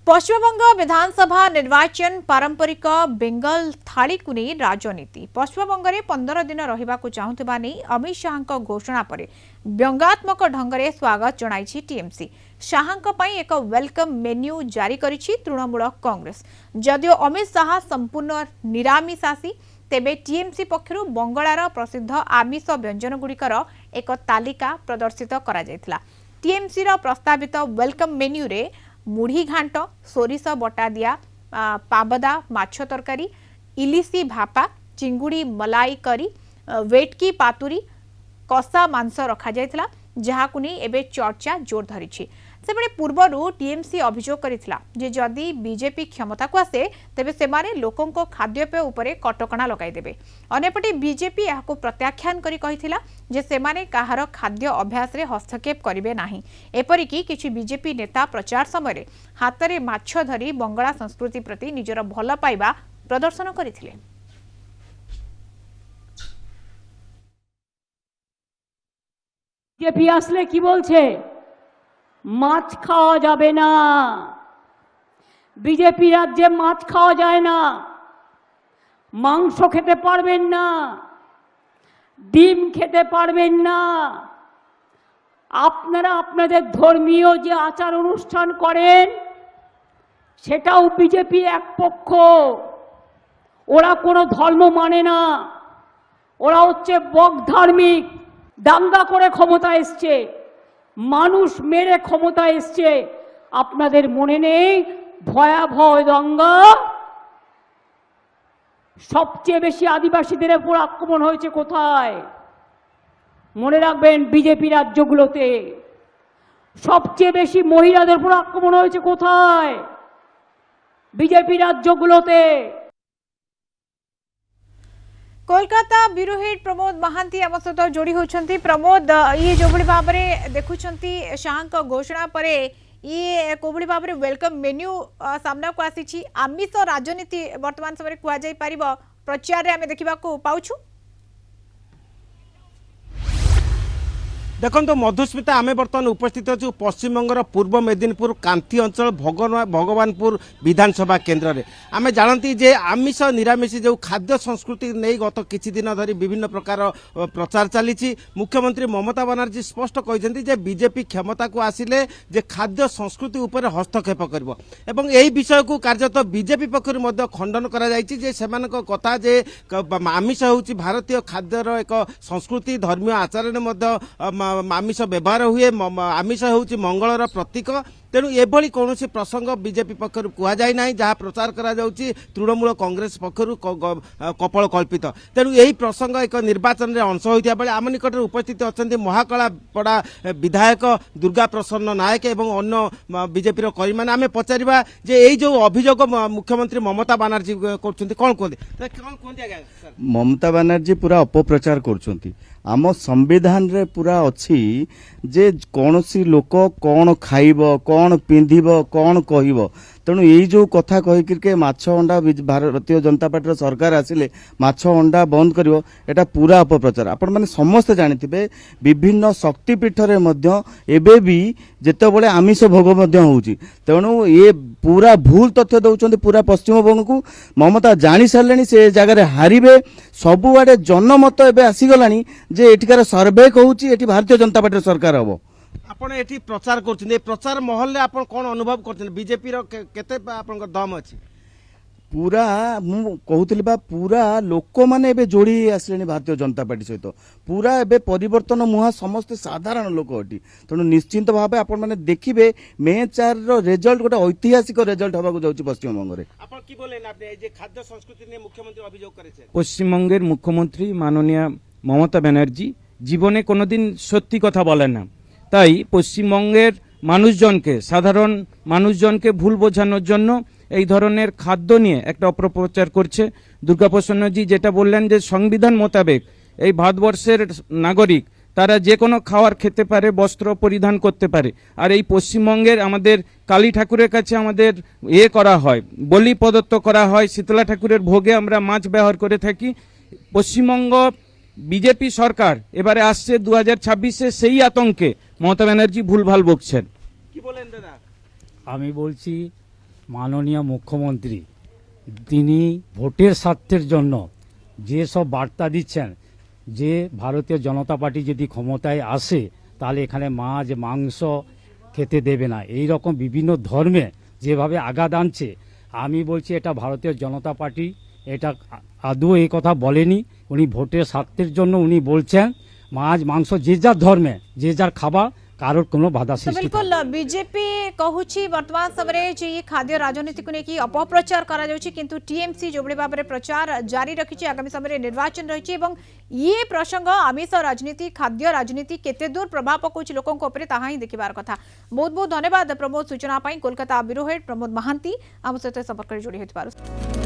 पश्चिमबंग विधानसभा निर्वाचन पारंपरिक बेंगल थाली को नहीं राजनीति पश्चिमबंग में 15 दिन रहा चाहूबा नहीं अमित शाह घोषणा पर व्यंगात्मक ढंग से स्वागत जनाई टीएमसी शाह एक वेलकम मेन्यू जारी करिछि तृणमूल कांग्रेस जदियो अमित शाह संपूर्ण निरामिषासी तेबे टीएमसी पक्षर बंगलार प्रसिद्ध आमिष व्यंजन गुड़िकर एक तालिका प्रदर्शित करा जायथिला। टीएमसी प्रस्तावित वेलकम मेन्यू रे मुढ़ी घांट सोरिष बटा दिया पाबदा माछ तरकारी इलिसी भापा चिंगुड़ी मलाई करी वेटकी पातुरी कसा मांस रखा जायथिला जहाकु नै एबे चर्चा जोर धरिछि। सेबळे पूर्वरु टीएमसी अभियोग करिथिला जे जदि बीजेपी क्षमता को आसे तेबे सेमाने लोकंको खाद्यपेय उपरे कटकणा लगाई देबे। अनेपटे बीजेपी याको प्रत्याख्यान करी कहिथिला जे सेमाने काहार खाद्य अभ्यास रे हस्तक्षेप करिवे नाही। एपरि कि किछि बीजेपी नेता प्रचार समय हातरे माछ धरी बंगला संस्कृति प्रति निजर भल पाइबा प्रदर्शन करिथिले। बीजेपी आसले कि बोलछे माछ खाওয়া যাবে না बीजेपी राज्ये माछ खाওয়া যায় না মাংস খেতে পারবেন না ডিম খেতে পারবেন না আপনারা আপনাদের ধর্মীয় যে আচার অনুষ্ঠান করেন সেটাও বিজেপি এক পক্ষ ওরা কোনো ধর্ম মানে না ওরা হচ্ছে বকধার্মিক দাঙ্গা করে ক্ষমতা এসছে মানুষ মেরে ক্ষমতা এসছে আপনাদের মনে নেই ভয়াবহ দাঙ্গা সবচেয়ে বেশি আদিবাসীদের উপর আক্রমণ হয়েছে কোথায় মনে রাখবেন বিজেপি রাজ্যগুলোতে সবচেয়ে বেশি মহিলাদের উপর আক্রমণ হয়েছে কোথায় বিজেপি রাজ্যগুলোতে। कोलकाता ब्यूरो हेड प्रमोद महांती आम सहित जोड़ी होती। प्रमोद ये जो भाव में देखुंट शाह घोषणा पर ये को भाव में वेलकम मेन्यू सामना को आसी आमिष राजनीति वर्तमान समय कहुपर प्रचार आम देखा पाऊँ। देखो मधुस्मिता आम बर्तमान उपस्थित अच्छु पश्चिमबंगर पूर्व मेदिनीपुर कांती अंचल भगवानपुर विधानसभा केन्द्र में आम जानती जे आमिष निरामिष जो खाद्य संस्कृति नहीं गत किछि दिन धरी विभिन्न प्रकार प्रचार चली मुख्यमंत्री ममता बनर्जी स्पष्ट कहते जे बीजेपी क्षमता को आसिले जे खाद्य संस्कृति उपर हस्तक्षेप करिवो एवं एही विषय को कार्यत बीजेपी पक्षर मध्य खंडन करा जायछि जे सेमानक कथा जे आमिष होउछि भारतीय खाद्यर एक संस्कृति धर्मीय आचरण मध्य आमिष व्यवहार हुए आमिष होउछि मंगलर प्रतीक तेणु एभली कौन प्रसंग बीजेपी पक्षर कहुए ना जहाँ प्रचार करा जाउछि तृणमूल कांग्रेस पक्षर कपाल कल्पित तेणु यही प्रसंग एक निर्वाचन में अंश होता बेले आम निकट उपस्थित अच्छा महाकलापड़ा विधायक दुर्गा प्रसन्न नायक एवं अन्य बीजेपी कर्मी मैंने आम पचारा जे यही जो अभियोग मुख्यमंत्री ममता बनर्जी कर कौन कहते ममता बनर्जी पूरा अपप्रचार कर आम संविधान रे पूरा अच्छी जे कौन सी लोक कौन खाइब कौन पिंधिब कौन कहब तेणु यही जो कथा कहीकि माछ अंडा भारतीय जनता पार्टी सरकार आसिले माछ अंडा बंद करिवो एटा पूरा अपप्रचार आपण माने समस्त जानिथिबे विभिन्न शक्तिपीठ रे मध्य एबे भी जेतेबेले आमिष भोग मध्य होउची तेणु ये पूरा भूल तथ्य दउचंदी पूरा पश्चिमबंग को ममता जानी सारलेनी से जगह रे हारिबे सबुआडे जनमत एबे आसीगलानी जे एठिकार सर्वे कहूची एठी भारतीय जनता पार्टी सरकार हबो आपण एठी प्रचार करछिन प्रचार महल ले आपण कोन अनुभव करछिन बीजेपी रो केते आपण दम अछि पूरा मु कहूतली बा पूरा लोक माने एबे जोड़ी आसलेनी भारतीय जनता पार्टी सहित पूरा एबे परिवर्तन मुहा समस्त साधारण लोक अटी तेणु निश्चिंत भाव आपण माने देखिबे मे 4 रो रिजल्ट गोटे ऐतिहासिक रिजल्ट हबा को जाउची पश्चिमबंग रे आपण की बोलेन आपने जे खाद्य संस्कृति ने मुख्यमंत्री अभियोग करेছে পশ্চিমবঙ্গের মুখ্যমন্ত্রী মাননীয় মমতা ব্যানার্জি জীবনে কোনোদিন সত্যি কথা বলেন না তাই পশ্চিমবঙ্গের মানুষজনকে সাধারণ মানুষজনকে ভুল বোঝানোর জন্য এই ধরনের খাদ্য নিয়ে একটা অপপ্রচার করছে। দুর্গাপ্রসন্নজি যেটা বললেন যে সংবিধান মোতাবেক এই ভারতবর্ষের নাগরিক তারা যে কোনো খাবার খেতে পারে বস্ত্র পরিধান করতে পারে আর এই পশ্চিমবঙ্গের আমাদের কালী ঠাকুরের কাছে আমাদের করা হয় বলি প্রদত্ত করা হয় শীতলা ঠাকুরের ভোগে আমরা মাছ ব্যবহার করে থাকি। পশ্চিমবঙ্গ বিজেপি সরকার এবারে আসছে 2026-এ সেই আতঙ্কে মমতা ব্যানার্জি ভুলভাল বকছেন। কি বলেন দাদা? আমি বলছি মাননীয় মুখ্যমন্ত্রী তিনি ভোটের স্বার্থের জন্য যে সব বার্তা দিচ্ছেন যে ভারতীয় জনতা পার্টি যদি ক্ষমতায় আসে তাহলে এখানে মাছ মাংস খেতে দেবে না, এই রকম বিভিন্ন ধর্মে যেভাবে আঘাত আনছে, আমি বলছি এটা ভারতীয় জনতা পার্টি এটা আদৌ এই কথা বলেনি। উনি ভোটের স্বার্থের জন্য উনি বলছেন মাছ মাংস যে যার ধর্মে যে যার খাবার, কারোর কোনো বাধা तो সৃষ্টি बिल्कुल बीजेपी कहूँ वर्तमान समय जे ये खाद्य राजनीति को लेकिन अपप्रचार करा जाउछि, किंतु टीएमसी जो भाव में प्रचार जारी रखी आगामी समय निर्वाचन रही ये प्रसंग आमिष राजनीति खाद्य राजनीति केते दूर प्रभाव पकाउछि लोकों को ऊपर ताहा ही देखिबार कथा। बहुत बहुत धन्यवाद प्रमोद सूचना पाई। कोलकाता ब्यूरो हेड प्रमोद महांती आम सहित संपर्क जोड़ी होइथिबार।